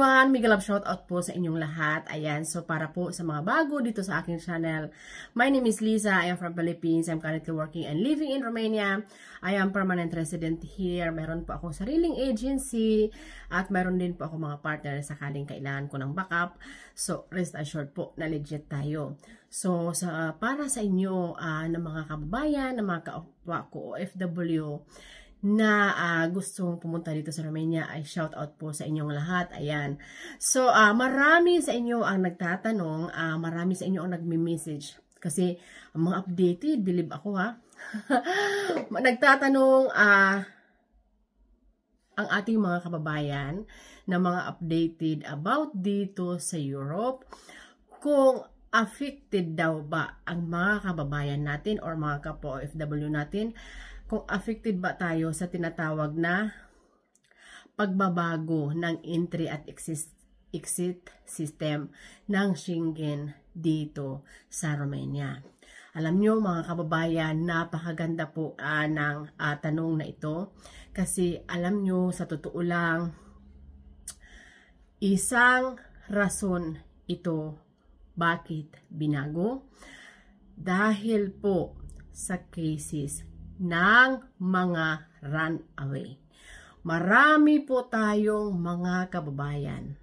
everyone, mega love shoutout po sa inyong lahat. Ayan, so para po sa mga bago dito sa aking channel, my name is Lisa, I am from Philippines, I'm currently working and living in Romania. I am permanent resident here, meron po akong sariling agency, at meron din po ako mga partner sakaling kailangan ko ng backup. So, rest assured po na legit tayo. So, para sa inyo na mga kababayan, na mga kapwa ko OFW, na gustong pumunta dito sa Romania, ay shout out po sa inyong lahat. Ayan. So, marami sa inyo ang nagtatanong, marami sa inyo ang nagme-message. Kasi, ang mga updated, believe ako nagtatanong, ang ating mga kababayan, na mga updated about dito sa Europe, kung affected daw ba ang mga kababayan natin or mga kapwa OFW natin, kung affected ba tayo sa tinatawag na pagbabago ng entry at exit system ng Schengen dito sa Romania. Alam nyo mga kababayan, napakaganda po ng tanong na ito. Kasi alam nyo, sa totoo lang, isang rason ito bakit binago. Dahil po sa cases ng mga runaway. Marami po tayong mga kababayan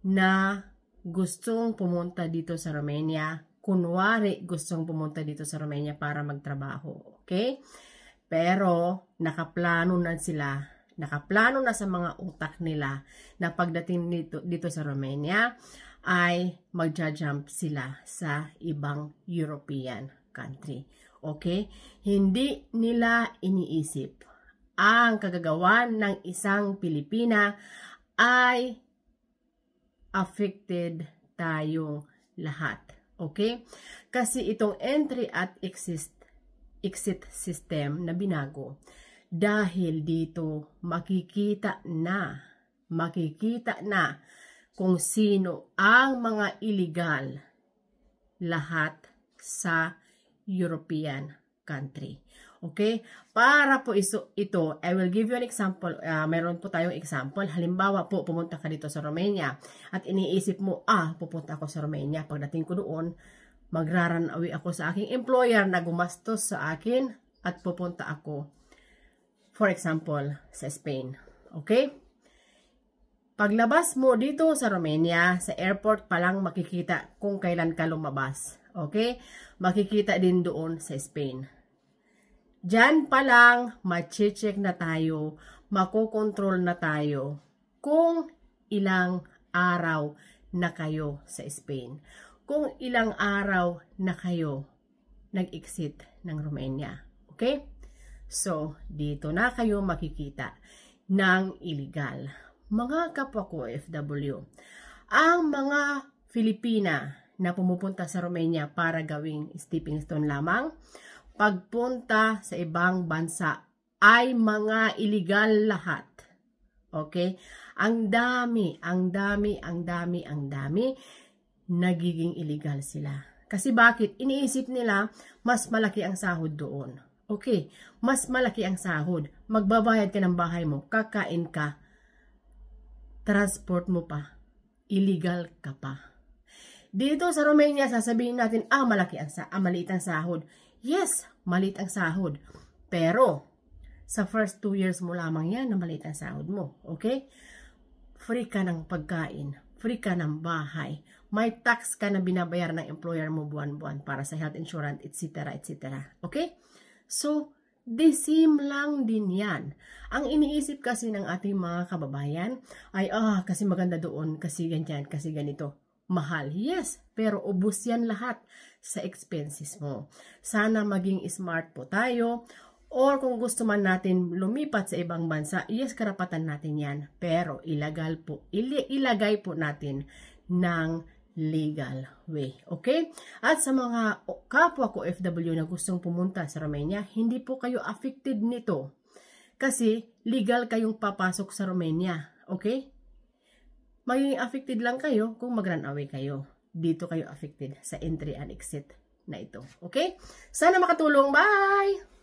na gustong pumunta dito sa Romania. Kunwari, gustong pumunta dito sa Romania para magtrabaho. Okay? Pero, nakaplano na sila. Nakaplano na sa mga utak nila na pagdating dito sa Romania ay magja-jump sila sa ibang European country. Okay? Hindi nila iniisip ang kagagawan ng isang Pilipina ay affected tayong lahat. Okay? Kasi itong entry at exit system na binago, dahil dito makikita na kung sino ang mga illegal lahat sa European country. Okay? Para po ito, I will give you an example. Meron po tayong example. Halimbawa po, pumunta ka dito sa Romania at iniisip mo, pupunta ako sa Romania. Pagdating ko doon, magra-run away ako sa aking employer na gumastos sa akin at pupunta ako, for example, sa Spain. Okay? Paglabas mo dito sa Romania, sa airport pa lang makikita kung kailan ka lumabas. Okay? Makikita din doon sa Spain. Diyan pa lang, mache-check na tayo, makokontrol na tayo kung ilang araw na kayo sa Spain. Kung ilang araw na kayo nag-exit ng Romania. Okay? So, dito na kayo makikita ng illegal. Mga kapwa ko OFW, ang mga Filipina na pumupunta sa Romania para gawing stepping stone lamang, pagpunta sa ibang bansa ay mga illegal lahat. Okay? Ang dami, nagiging illegal sila. Kasi bakit? Iniisip nila, mas malaki ang sahod doon. Okay? Mas malaki ang sahod. Magbabayad ka ng bahay mo, kakain ka, transport mo pa, illegal ka pa. Dito sa Romania, sasabihin natin, maliit ang sahod. Yes, maliit ang sahod. Pero, sa first 2 years mo lamang yan na maliit ang sahod mo. Okay? Free ka ng pagkain. Free ka ng bahay. May tax ka na binabayaran ng employer mo buwan-buwan para sa health insurance, etc. etc. Okay? So, the same lang din yan. Ang iniisip kasi ng ating mga kababayan ay, kasi maganda doon, kasi ganyan, kasi ganito. Mahal. Yes, pero ubos yan lahat sa expenses mo. Sana maging smart po tayo. Or kung gusto man natin lumipat sa ibang bansa, yes, karapatan natin yan. Pero ilagay po natin ng legal way. Okay? At sa mga kapwa ko OFW na gustong pumunta sa Romania, hindi po kayo affected nito. Kasi legal kayong papasok sa Romania. Okay? Magiging affected lang kayo kung mag-run away kayo. Dito kayo affected sa entry and exit na ito. Okay? Sana makatulong. Bye!